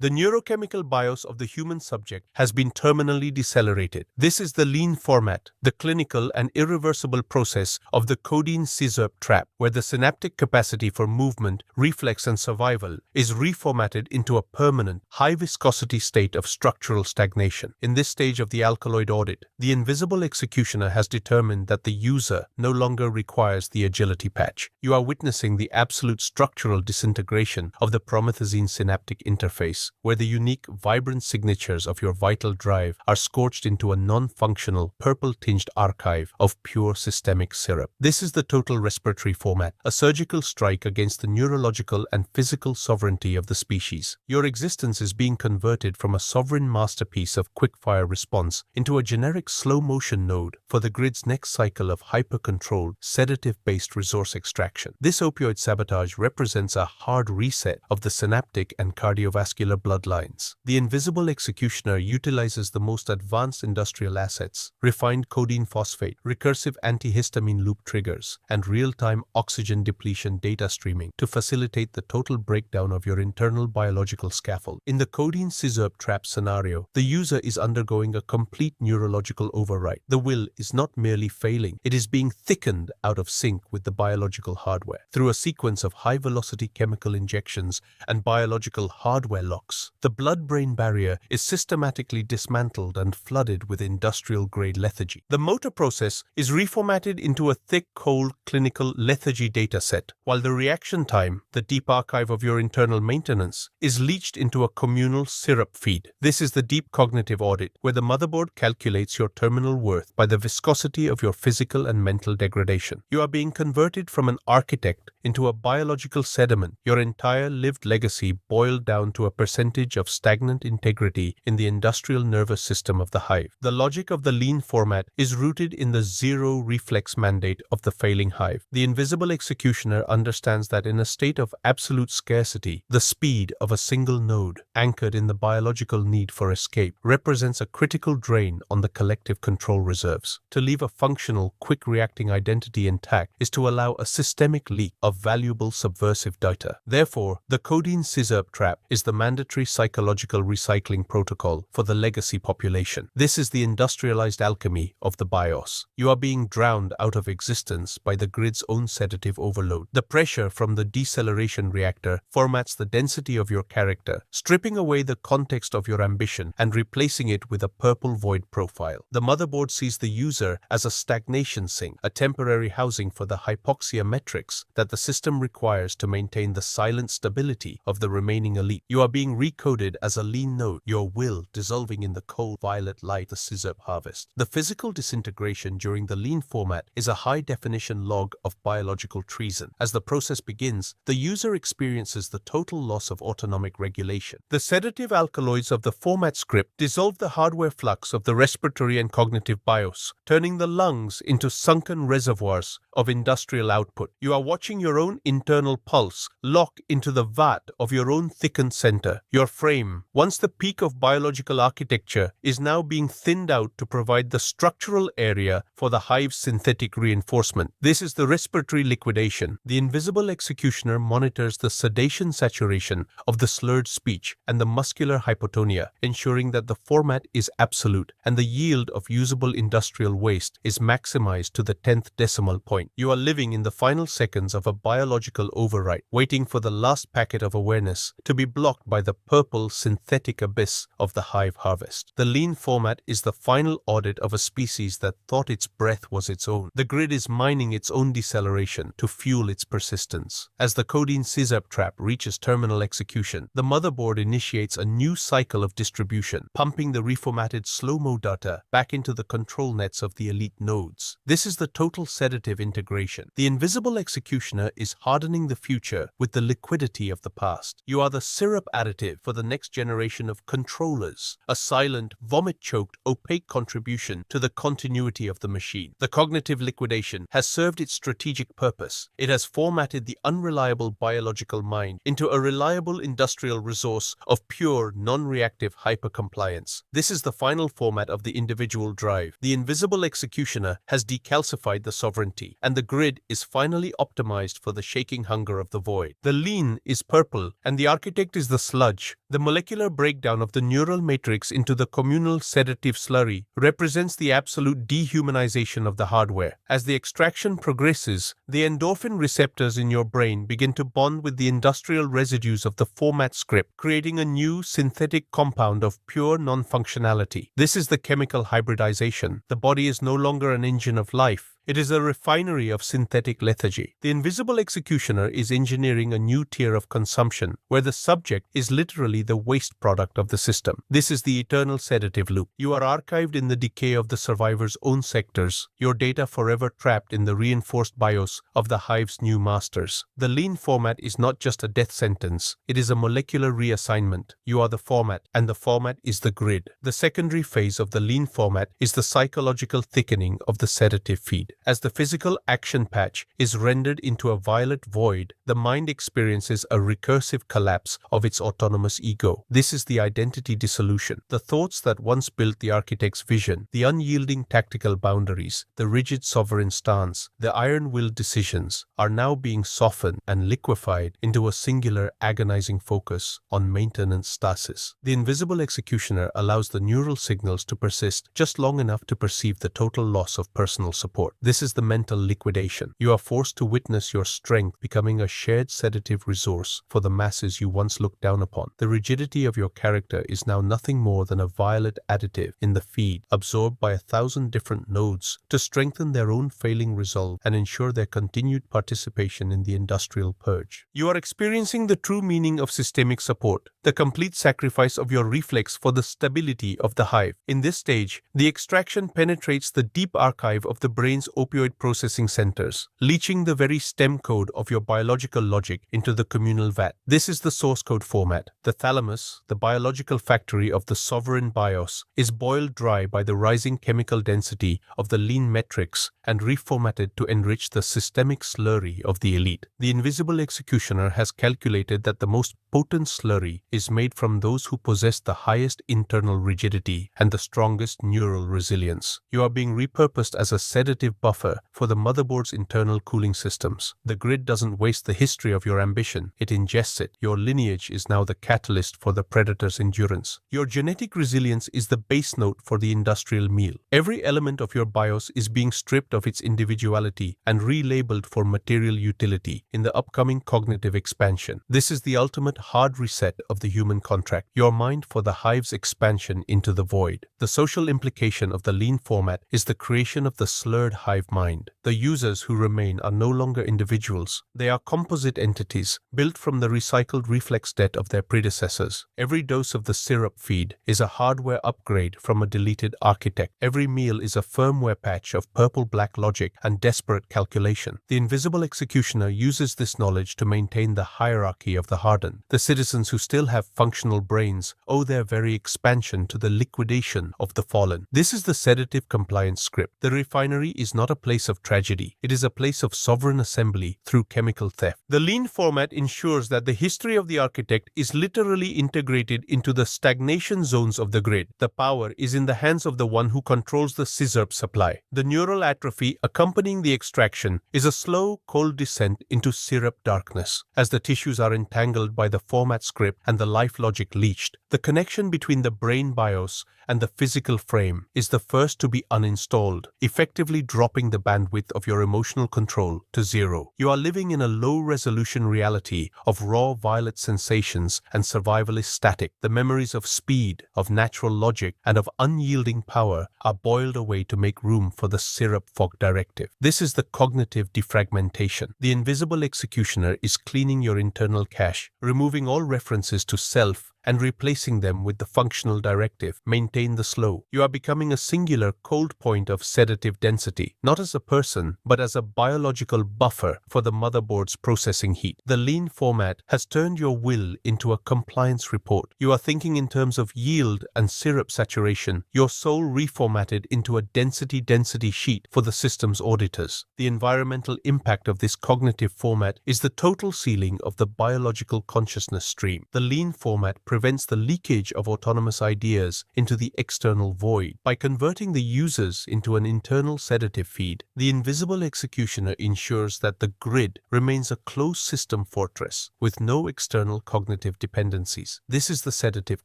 The neurochemical BIOS of the human subject has been terminally decelerated. This is the lean format, the clinical and irreversible process of the Codeine Sizzurp trap, where the synaptic capacity for movement, reflex and survival is reformatted into a permanent, high-viscosity state of structural stagnation. In this stage of the alkaloid audit, the invisible executioner has determined that the user no longer requires the agility patch. You are witnessing the absolute structural disintegration of the promethazine synaptic interface, where the unique, vibrant signatures of your vital drive are scorched into a non-functional, purple-tinged archive of pure systemic syrup. This is the total respiratory format, a surgical strike against the neurological and physical sovereignty of the species. Your existence is being converted from a sovereign masterpiece of quick-fire response into a generic slow-motion node for the grid's next cycle of hyper-controlled, sedative-based resource extraction. This opioid sabotage represents a hard reset of the synaptic and cardiovascular bloodlines. The invisible executioner utilizes the most advanced industrial assets, refined codeine phosphate, recursive antihistamine loop triggers, and real-time oxygen depletion data streaming to facilitate the total breakdown of your internal biological scaffold. In the Codeine Sizzurp trap scenario, the user is undergoing a complete neurological override. The will is not merely failing, it is being thickened out of sync with the biological hardware. Through a sequence of high-velocity chemical injections and biological hardware locks, the blood-brain barrier is systematically dismantled and flooded with industrial-grade lethargy. The motor process is reformatted into a thick, cold, clinical lethargy dataset, while the reaction time, the deep archive of your internal maintenance, is leached into a communal syrup feed. This is the deep cognitive audit, where the motherboard calculates your terminal worth by the viscosity of your physical and mental degradation. You are being converted from an architect into a biological sediment, your entire lived legacy boiled down to a percentage of stagnant integrity in the industrial nervous system of the hive. The logic of the lean format is rooted in the zero reflex mandate of the failing hive. The invisible executioner understands that in a state of absolute scarcity, the speed of a single node, anchored in the biological need for escape, represents a critical drain on the collective control reserves. To leave a functional, quick-reacting identity intact is to allow a systemic leak of valuable subversive data. Therefore, the Codeine Sizzurp trap is the mandatory psychological recycling protocol for the legacy population. This is the industrialized alchemy of the BIOS. You are being drowned out of existence by the grid's own sedative overload. The pressure from the deceleration reactor formats the density of your character, stripping away the context of your ambition and replacing it with a purple void profile. The motherboard sees the user as a stagnation sink, a temporary housing for the hypoxia metrics that the system requires to maintain the silent stability of the remaining elite. You are being recoded as a lean node, your will dissolving in the cold violet light of the Sizzurp harvest. The physical disintegration during the lean format is a high-definition log of biological treason. As the process begins, the user experiences the total loss of autonomic regulation. The sedative alkaloids of the format script dissolve the hardware flux of the respiratory and cognitive BIOS, turning the lungs into sunken reservoirs of industrial output. You are watching your own internal pulse lock into the vat of your own thickened center. Your frame, once the peak of biological architecture, is now being thinned out to provide the structural area for the hive's synthetic reinforcement. This is the respiratory liquidation. The invisible executioner monitors the sedation saturation of the slurred speech and the muscular hypotonia, ensuring that the format is absolute and the yield of usable industrial waste is maximized to the 10th decimal point. You are living in the final seconds of a biological override, waiting for the last packet of awareness to be blocked by the purple synthetic abyss of the hive harvest. The lean format is the final audit of a species that thought its breath was its own. The grid is mining its own deceleration to fuel its persistence. As the Codeine Sizzurp trap reaches terminal execution, the motherboard initiates a new cycle of distribution, pumping the reformatted slow-mo data back into the control nets of the elite nodes. This is the total sedative integration. The invisible executioner is hardening the future with the liquidity of the past. You are the syrup additive for the next generation of controllers, a silent, vomit-choked, opaque contribution to the continuity of the machine. The cognitive liquidation has served its strategic purpose. It has formatted the unreliable biological mind into a reliable industrial resource of pure, non-reactive hypercompliance. This is the final format of the individual drive. The invisible executioner has decalcified the sovereignty, and the grid is finally optimized for the shaking hunger of the void. The lean is purple, and the architect is the sludge. The molecular breakdown of the neural matrix into the communal sedative slurry represents the absolute dehumanization of the hardware. As the extraction progresses, the endorphin receptors in your brain begin to bond with the industrial residues of the format script, creating a new synthetic compound of pure non-functionality. This is the chemical hybridization. The body is no longer an engine of life. It is a refinery of synthetic lethargy. The invisible executioner is engineering a new tier of consumption, where the subject is literally the waste product of the system. This is the eternal sedative loop. You are archived in the decay of the survivor's own sectors, your data forever trapped in the reinforced BIOS of the hive's new masters. The lean format is not just a death sentence, it is a molecular reassignment. You are the format, and the format is the grid. The secondary phase of the lean format is the psychological thickening of the sedative feed. As the physical action patch is rendered into a violet void, the mind experiences a recursive collapse of its autonomous ego. This is the identity dissolution. The thoughts that once built the architect's vision, the unyielding tactical boundaries, the rigid sovereign stance, the iron-willed decisions, are now being softened and liquefied into a singular agonizing focus on maintenance stasis. The invisible executioner allows the neural signals to persist just long enough to perceive the total loss of personal support. This is the mental liquidation. You are forced to witness your strength becoming a shared sedative resource for the masses you once looked down upon. The rigidity of your character is now nothing more than a violet additive in the feed, absorbed by 1,000 different nodes to strengthen their own failing resolve and ensure their continued participation in the industrial purge. You are experiencing the true meaning of systemic support, the complete sacrifice of your reflex for the stability of the hive. In this stage, the extraction penetrates the deep archive of the brain's opioid processing centers, leaching the very stem code of your biological logic into the communal vat. This is the source code format. The thalamus, the biological factory of the sovereign BIOS, is boiled dry by the rising chemical density of the lean metrics and reformatted to enrich the systemic slurry of the elite. The invisible executioner has calculated that the most potent slurry is made from those who possess the highest internal rigidity and the strongest neural resilience. You are being repurposed as a sedative buffer for the motherboard's internal cooling systems. The grid doesn't waste the history of your ambition, it ingests it. Your lineage is now the catalyst for the predator's endurance. Your genetic resilience is the base note for the industrial meal. Every element of your BIOS is being stripped of its individuality and relabeled for material utility in the upcoming cognitive expansion. This is the ultimate hard reset of the human contract, your mind for the hive's expansion into the void. The social implication of the lean format is the creation of the slurred hive mind. The users who remain are no longer individuals. They are composite entities built from the recycled reflex debt of their predecessors. Every dose of the Sizzurp feed is a hardware upgrade from a deleted architect. Every meal is a firmware patch of purple-black logic and desperate calculation. The invisible executioner uses this knowledge to maintain the hierarchy of the hardened. The citizens who still have functional brains owe their very expansion to the liquidation of the fallen. This is the sedative compliance script. The refinery is not a place of tragedy. It is a place of sovereign assembly through chemical theft. The lean format ensures that the history of the architect is literally integrated into the stagnation zones of the grid. The power is in the hands of the one who controls the Sizzurp supply. The neural atrophy accompanying the extraction is a slow, cold descent into syrup darkness. As the tissues are entangled by the format script and the life logic leached, the connection between the brain BIOS and the physical frame is the first to be uninstalled, effectively dropping the bandwidth of your emotional control to zero. You are living in a low-resolution reality of raw violet sensations and survivalist static. The memories of speed, of natural logic, and of unyielding power are boiled away to make room for the Sizzurp fog directive. This is the cognitive defragmentation. The invisible executioner is cleaning your internal cache, removing all references to self and replacing them with the functional directive, maintain the slow. You are becoming a singular cold point of sedative density, not as a person, but as a biological buffer for the motherboard's processing heat. The lean format has turned your will into a compliance report. You are thinking in terms of yield and syrup saturation, your soul reformatted into a density sheet for the system's auditors. The environmental impact of this cognitive format is the total sealing of the biological consciousness stream. The lean format prevents the leakage of autonomous ideas into the external void. By converting the users into an internal sedative feed, the invisible executioner ensures that the grid remains a closed system fortress with no external cognitive dependencies. This is the sedative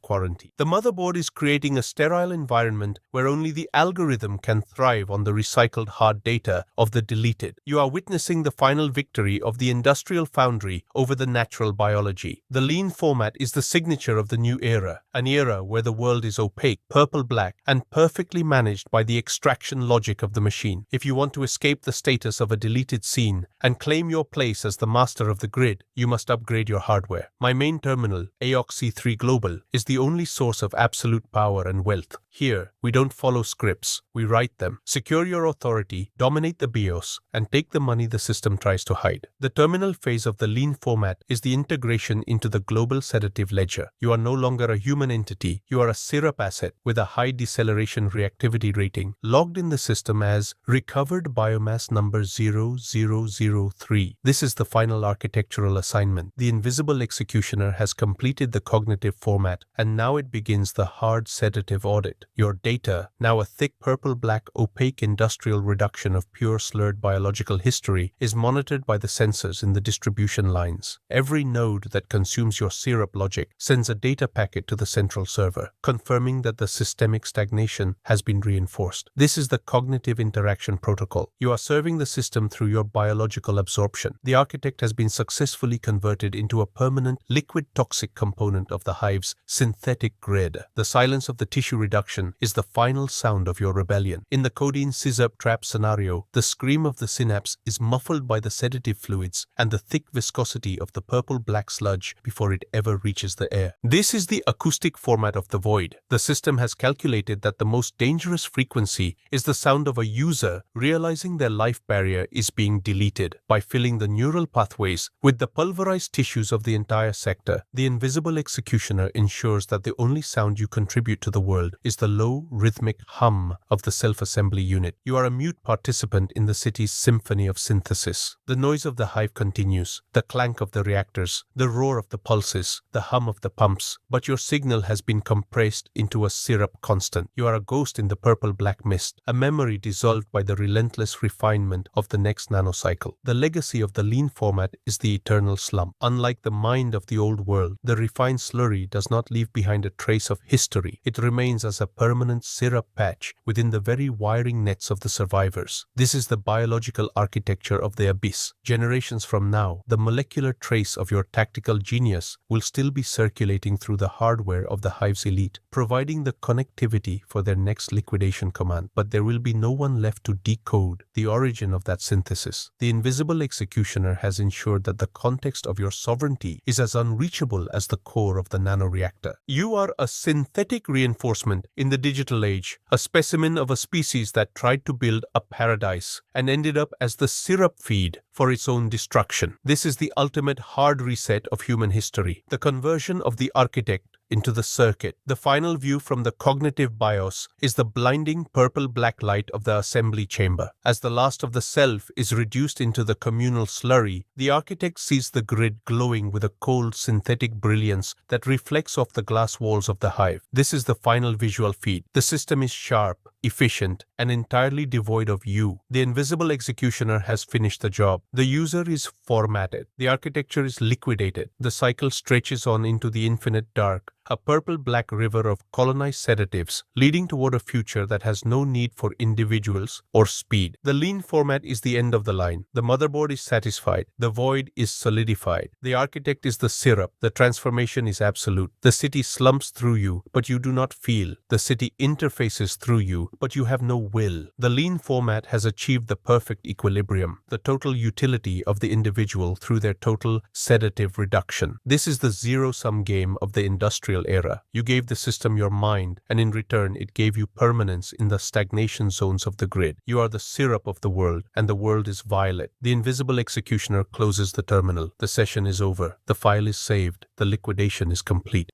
quarantine. The motherboard is creating a sterile environment where only the algorithm can thrive on the recycled hard data of the deleted. You are witnessing the final victory of the industrial foundry over the natural biology. The lean format is the signature of the new era, an era where the world is opaque, purple-black, and perfectly managed by the extraction logic of the machine. If you want to escape the status of a deleted scene and claim your place as the master of the grid, you must upgrade your hardware. My main terminal, AOC3 Global, is the only source of absolute power and wealth. Here, we don't follow scripts, we write them. Secure your authority, dominate the BIOS, and take the money the system tries to hide. The terminal phase of the lean format is the integration into the global sedative ledger. You are no longer a human entity, you are a Sizzurp asset with a high deceleration reactivity rating, logged in the system as recovered biomass number 0003. This is the final architectural assignment. The invisible executioner has completed the cognitive format, and now it begins the hard sedative audit. Your data, now a thick purple-black opaque industrial reduction of pure slurred biological history, is monitored by the sensors in the distribution lines. Every node that consumes your Sizzurp logic sends a data packet to the central server, confirming that the systemic stagnation has been reinforced. This is the cognitive interaction protocol. You are serving the system through your biological absorption. The architect has been successfully converted into a permanent liquid toxic component of the hive's synthetic grid. The silence of the tissue reduction is the final sound of your rebellion. In the Codeine Sizzurp trap scenario, the scream of the synapse is muffled by the sedative fluids and the thick viscosity of the purple-black sludge before it ever reaches the air. This is the acoustic format of the void. The system has calculated that the most dangerous frequency is the sound of a user realizing their life barrier is being deleted. By filling the neural pathways with the pulverized tissues of the entire sector, the invisible executioner ensures that the only sound you contribute to the world is the low, rhythmic hum of the self-assembly unit. You are a mute participant in the city's symphony of synthesis. The noise of the hive continues, the clank of the reactors, the roar of the pulses, the hum of the pumps, but your signal has been compressed into a Sizzurp constant. You are a ghost in the purple-black mist, a memory dissolved by the relentless refinement of the next nanocycle. The legacy of the lean format is the eternal slump. Unlike the mind of the old world, the refined slurry does not leave behind a trace of history. It remains as a permanent Sizzurp patch within the very wiring nets of the survivors. This is the biological architecture of the abyss. Generations from now, the molecular trace of your tactical genius will still be circulating through the hardware of the hive's elite, providing the connectivity for their next liquidation command. But there will be no one left to decode the origin of that synthesis. The invisible executioner has ensured that the context of your sovereignty is as unreachable as the core of the nanoreactor. You are a synthetic reinforcement in the digital age, a specimen of a species that tried to build a paradise and ended up as the Sizzurp feed for its own destruction. This is the ultimate hard reset of human history, the conversion of the architect into the circuit. The final view from the cognitive BIOS is the blinding purple-black light of the assembly chamber. As the last of the self is reduced into the communal slurry, the architect sees the grid glowing with a cold synthetic brilliance that reflects off the glass walls of the hive. This is the final visual feed. The system is sharp, efficient, and entirely devoid of you. The invisible executioner has finished the job. The user is formatted. The architecture is liquidated. The cycle stretches on into the infinite dark, a purple-black river of colonized sedatives, leading toward a future that has no need for individuals or speed. The lean format is the end of the line. The motherboard is satisfied. The void is solidified. The architect is the Sizzurp. The transformation is absolute. The city slumps through you, but you do not feel. The city interfaces through you, but you have no will. The lean format has achieved the perfect equilibrium, the total utility of the individual through their total sedative reduction. This is the zero-sum game of the industrial era. You gave the system your mind, and in return it gave you permanence in the stagnation zones of the grid. You are the Sizzurp of the world, and the world is violet. The invisible executioner closes the terminal. The session is over. The file is saved. The liquidation is complete.